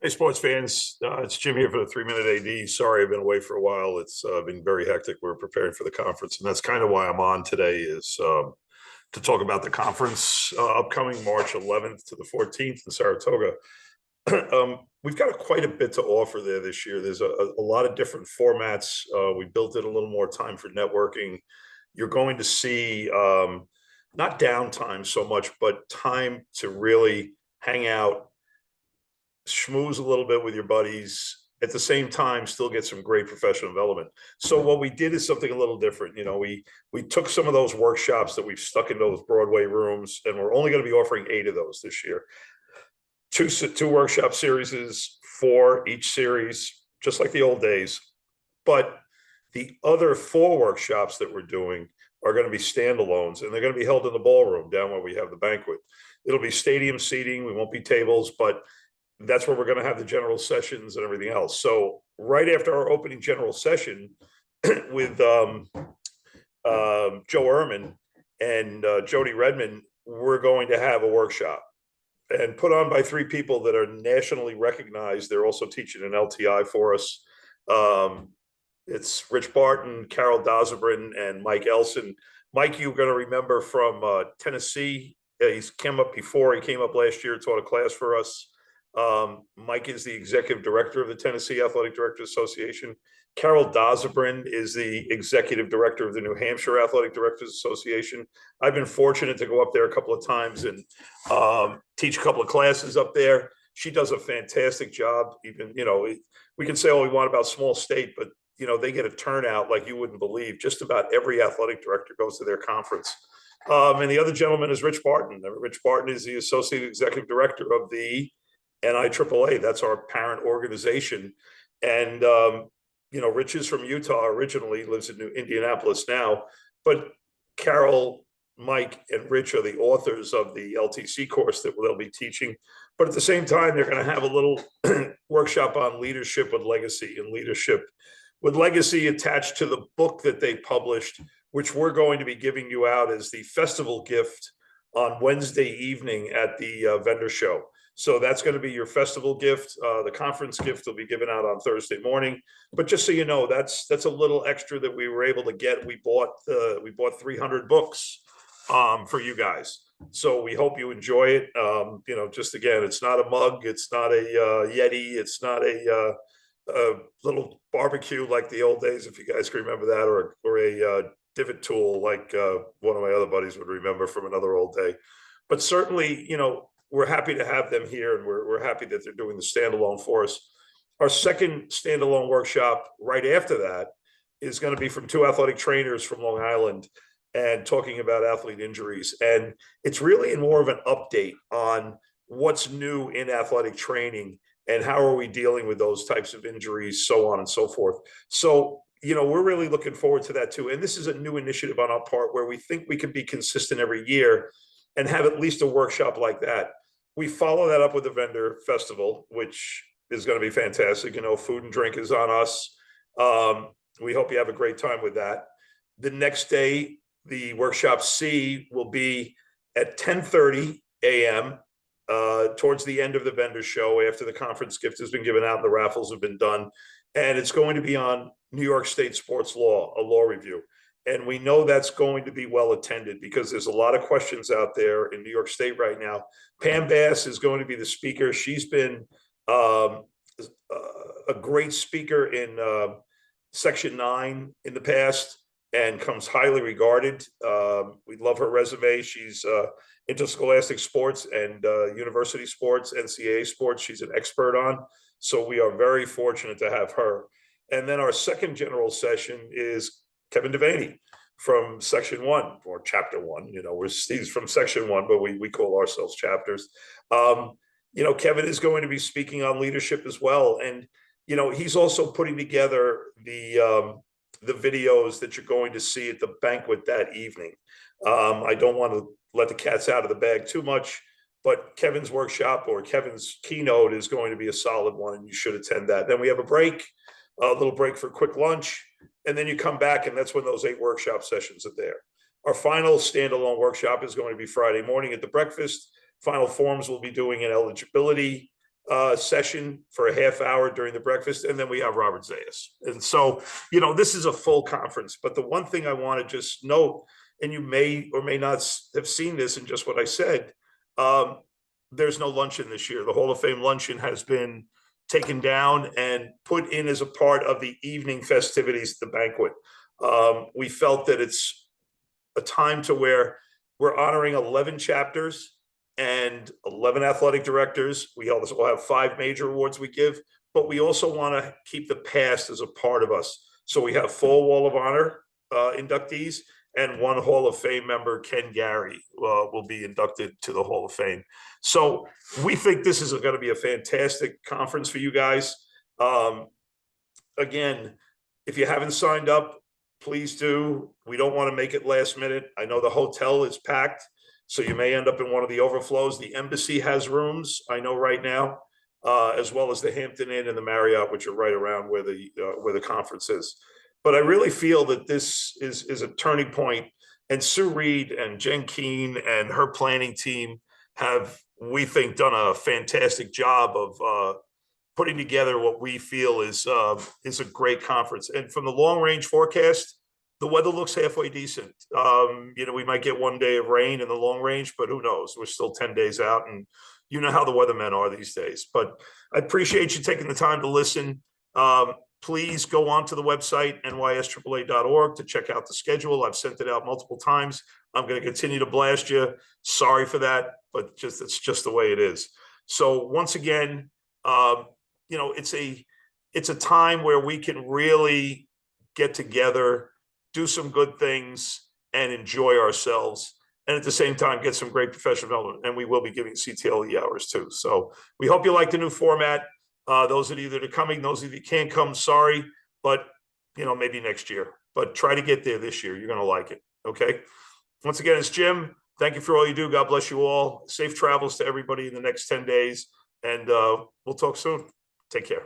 Hey, sports fans. It's Jim here for the 3 Minute AD. Sorry, I've been away for a while. It's been very hectic. We're preparing for the conference, and that's kind of why I'm on today is to talk about the conference upcoming March 11th to the 14th in Saratoga. We've got quite a bit to offer there this year. There's a lot of different formats. We built in a little more time for networking. You're going to see not downtime so much, but time to really hang out, schmooze a little bit with your buddies, at the same time still get some great professional development. So what we did is something a little different. We took some of those workshops that we've stuck in those Broadway rooms, and we're only going to be offering 8 of those this year. Two workshop series for each series, just like the old days. But the other 4 workshops that we're doing are going to be standalones, and they're going to be held in the ballroom down where we have the banquet. It'll be stadium seating. We won't be tables, but that's where we're going to have the general sessions and everything else. So right after our opening general session with Joe Ehrman and Jody Redmond, we're going to have a workshop and put on by 3 people that are nationally recognized. They're also teaching an LTI for us. It's Rich Barton, Carol Dazabrin, and Mike Elson. Mike, you're going to remember from Tennessee. He's come up before. He came up last year, taught a class for us. Mike is the executive director of the Tennessee Athletic Directors Association. Carol Dazabrin is the executive director of the New Hampshire Athletic Directors Association. I've been fortunate to go up there a couple of times and teach a couple of classes up there. She does a fantastic job. Even, we can say all we want about small state, but they get a turnout like you wouldn't believe. Just about every athletic director goes to their conference. And the other gentleman is Rich Barton. Rich Barton is the associate executive director of the NYSAAA. That's our parent organization. And, Rich is from Utah originally, lives in Indianapolis now. But Carol, Mike, and Rich are the authors of the LTC course that they'll be teaching. But at the same time, they're going to have a little workshop on leadership with legacy, and leadership with legacy attached to the book that they published, which we're going to be giving you out as the festival gift on Wednesday evening at the vendor show. So that's going to be your festival gift. The conference gift will be given out on Thursday morning. But just so you know, that's a little extra that we were able to get. We bought 300 books for you guys. So we hope you enjoy it. Just again, it's not a mug, it's not a Yeti, it's not a little barbecue like the old days, if you guys can remember that, or a divot tool like one of my other buddies would remember from another old day. But certainly, we're happy to have them here, and we're happy that they're doing the standalone for us. Our second standalone workshop right after that is going to be from 2 athletic trainers from Long Island and talking about athlete injuries. And it's really more of an update on what's new in athletic training and how are we dealing with those types of injuries, so on and so forth. So, we're really looking forward to that too. And this is a new initiative on our part where we think we can be consistent every year and have at least a workshop like that. We follow that up with the vendor festival, which is going to be fantastic. Food and drink is on us. We hope you have a great time with that. The next day, the workshop C will be at 10:30 a.m. Towards the end of the vendor show, after the conference gift has been given out and the raffles have been done. And it's going to be on New York State sports law, a law review. And we know that's going to be well attended because there's a lot of questions out there in New York State right now. Pam Bass is going to be the speaker. She's been a great speaker in Section 9 in the past and comes highly regarded. We love her resume. She's interscholastic sports and university sports, NCAA sports, she's an expert on. So we are very fortunate to have her. And then our second general session is Kevin Devaney from Section 1 or Chapter 1. He's from Section 1, but we call ourselves chapters. Kevin is going to be speaking on leadership as well. And, he's also putting together the videos that you're going to see at the banquet that evening. I don't want to let the cats out of the bag too much, but Kevin's workshop or Kevin's keynote is going to be a solid one, and you should attend that. Then we have a little break for quick lunch, and then you come back, and that's when those 8 workshop sessions are there. Our final standalone workshop is going to be Friday morning at the breakfast. Final forms we'll be doing in eligibility, session for a half hour during the breakfast, and then we have Robert Zayas. And so, this is a full conference. But the one thing I want to just note, and you may or may not have seen this in just what I said, there's no luncheon this year. The Hall of Fame luncheon has been taken down and put in as a part of the evening festivities, the banquet. We felt that it's a time to where we're honoring 11 chapters and 11 athletic directors. We also will have 5 major awards we give, but we also want to keep the past as a part of us. So we have 4 Wall of Honor inductees, and 1 Hall of Fame member, Ken Gary, will be inducted to the Hall of Fame. So we think this is going to be a fantastic conference for you guys. Again, if you haven't signed up, please do. We don't want to make it last minute. I know the hotel is packed, so you may end up in one of the overflows. The Embassy has rooms, I know right now, as well as the Hampton Inn and the Marriott, which are right around where the conference is. But I really feel that this is a turning point, and Sue Reed and Jen Keene and her planning team have, we think, done a fantastic job of putting together what we feel is a great conference. And from the long range forecast, the weather looks halfway decent. We might get 1 day of rain in the long range, but who knows? We're still 10 days out, and you know how the weathermen are these days. But I appreciate you taking the time to listen. Please go on to the website, nysaaa.org, to check out the schedule. I've sent it out multiple times. I'm going to continue to blast you. Sorry for that, but it's just the way it is. So once again, it's a time where we can really get together, do some good things, and enjoy ourselves, and at the same time get some great professional development. And we will be giving CTLE hours too. So we hope you like the new format. Those that either are coming, those of you can't come, sorry, but maybe next year. But try to get there this year. You're going to like it. Okay. Once again, it's Jim. Thank you for all you do. God bless you all. Safe travels to everybody in the next 10 days, and we'll talk soon. Take care.